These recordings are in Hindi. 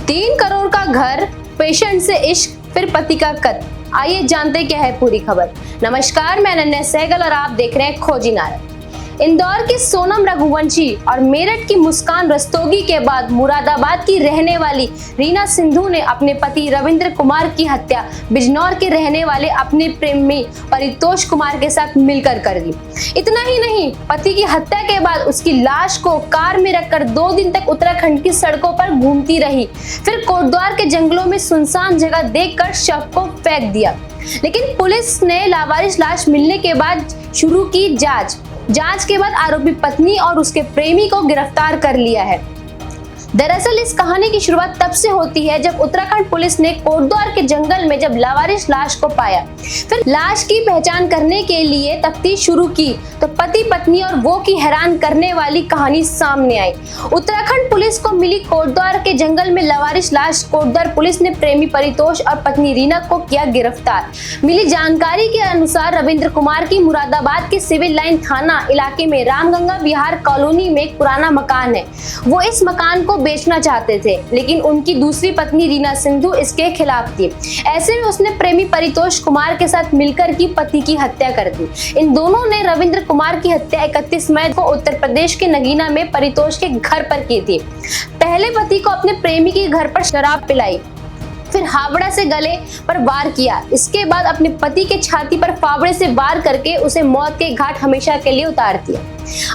3 करोड़ का घर, पेशेंट से इश्क, फिर पति का कत्ल। आइए जानते क्या है पूरी खबर। नमस्कार, मैं अनन्या सहगल और आप देख रहे हैं खोजी नारद। इंदौर की सोनम रघुवंशी और मेरठ की मुस्कान रस्तोगी के बाद मुरादाबाद की रहने वाली रीना सिंधु ने अपने पति रविंद्र कुमार की हत्या बिजनौर के रहने वाले अपने प्रेमी परितोष कुमार के साथ मिलकर कर दी। इतना ही नहीं, पति की हत्या के बाद उसकी लाश को कार में रखकर 2 दिन तक उत्तराखंड की सड़कों पर घूमती रही। फिर कोटद्वार के जंगलों में सुनसान जगह देखकर शव को फेंक दिया। लेकिन पुलिस ने लावारिस लाश मिलने के बाद शुरू की जांच के बाद आरोपी पत्नी और उसके प्रेमी को गिरफ्तार कर लिया है। दरअसल इस कहानी की शुरुआत तब से होती है जब उत्तराखंड पुलिस ने कोटद्वार के जंगल में जब लावारिस लाश को पाया। फिर लाश की पहचान करने के लिए तफ्तीश शुरू की तो पति पत्नी और वो की हैरान करने वाली कहानी सामने आई। उत्तराखंड पुलिस को मिली कोटद्वार के जंगल में लावारिस लाश। कोटद्वार पुलिस ने प्रेमी परितोष और पत्नी रीना को किया गिरफ्तार। मिली जानकारी के अनुसार रविंद्र कुमार की मुरादाबाद के सिविल लाइन थाना इलाके में रामगंगा विहार कॉलोनी में एक पुराना मकान है। वो इस मकान को बेचना चाहते थे, लेकिन उनकी दूसरी पत्नी रीना सिंधु इसके खिलाफ थी। ऐसे में उसने प्रेमी परितोष कुमार के साथ मिलकर की पति की हत्या कर दी। इन दोनों ने रविंद्र कुमार की हत्या 31 मई को उत्तर प्रदेश के नगीना में परितोष के घर पर की थी। पहले पति को अपने प्रेमी के घर पर शराब पिलाई, फिर हावड़ा से गले पर वार किया। इसके बाद अपने पति के छाती पर फावड़े से वार करके उसे मौत के घाट हमेशा के लिए उतार दिया।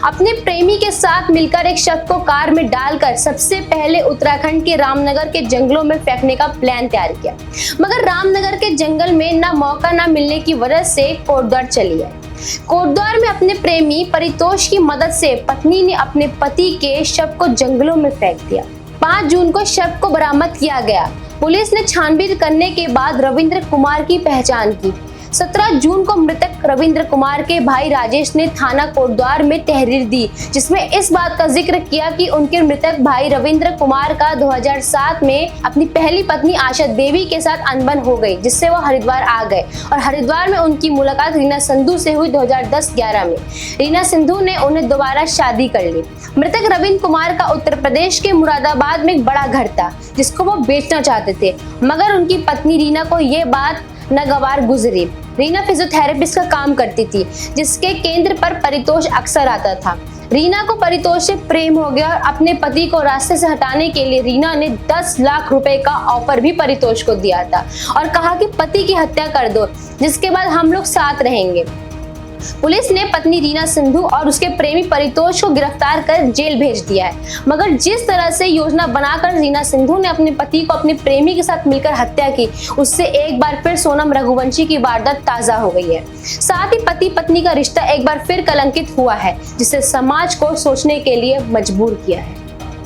अपने प्रेमी के साथ मिलकर एक शव को कार में डालकर सबसे पहले उत्तराखंड के रामनगर के जंगलों में फेंकने का प्लान तैयार किया, मगर रामनगर के जंगल में ना मौका ना मिलने की वजह से कोटद्वार चली गई। कोटद्वार में अपने प्रेमी परितोष की मदद से पत्नी ने अपने पति के शव को जंगलों में फेंक दिया। 5 जून को शव को बरामद किया गया। पुलिस ने छानबीन करने के बाद रविंद्र कुमार की पहचान की। 17 जून को मृतक रविंद्र कुमार के भाई राजेश ने थाना कोटद्वार में तहरीर दी, जिसमें इस बात का जिक्र किया कि उनके मृतक भाई रविंद्र कुमार का 2007 में अपनी पहली पत्नी आशा देवी के साथ अनबन हो गई, जिससे वो हरिद्वार आ गए और हरिद्वार में उनकी मुलाकात रीना सिंधु से हुई 2010-11 में। रीना सिंधु ने उन्हें दोबारा शादी कर ली। मृतक रविंद्र कुमार का उत्तर प्रदेश के मुरादाबाद में एक बड़ा घर था जिसको वो बेचना चाहते थे, मगर उनकी पत्नी रीना को ये बात नागवार गुजरी। रीना फिजियोथेरेपिस्ट का काम करती थी, जिसके केंद्र पर परितोष अक्सर आता था। रीना को परितोष से प्रेम हो गया और अपने पति को रास्ते से हटाने के लिए रीना ने 10 लाख रुपए का ऑफर भी परितोष को दिया था और कहा कि पति की हत्या कर दो, जिसके बाद हम लोग साथ रहेंगे। पुलिस ने पत्नी रीना सिंधु और उसके प्रेमी परितोष को गिरफ्तार कर जेल भेज दिया है, मगर जिस तरह से योजना बनाकर रीना सिंधु ने अपने पति को अपने प्रेमी के साथ मिलकर हत्या की, उससे एक बार फिर सोनम रघुवंशी की वारदात ताजा हो गई है। साथ ही पति पत्नी का रिश्ता एक बार फिर कलंकित हुआ है, जिससे समाज को सोचने के लिए मजबूर किया है।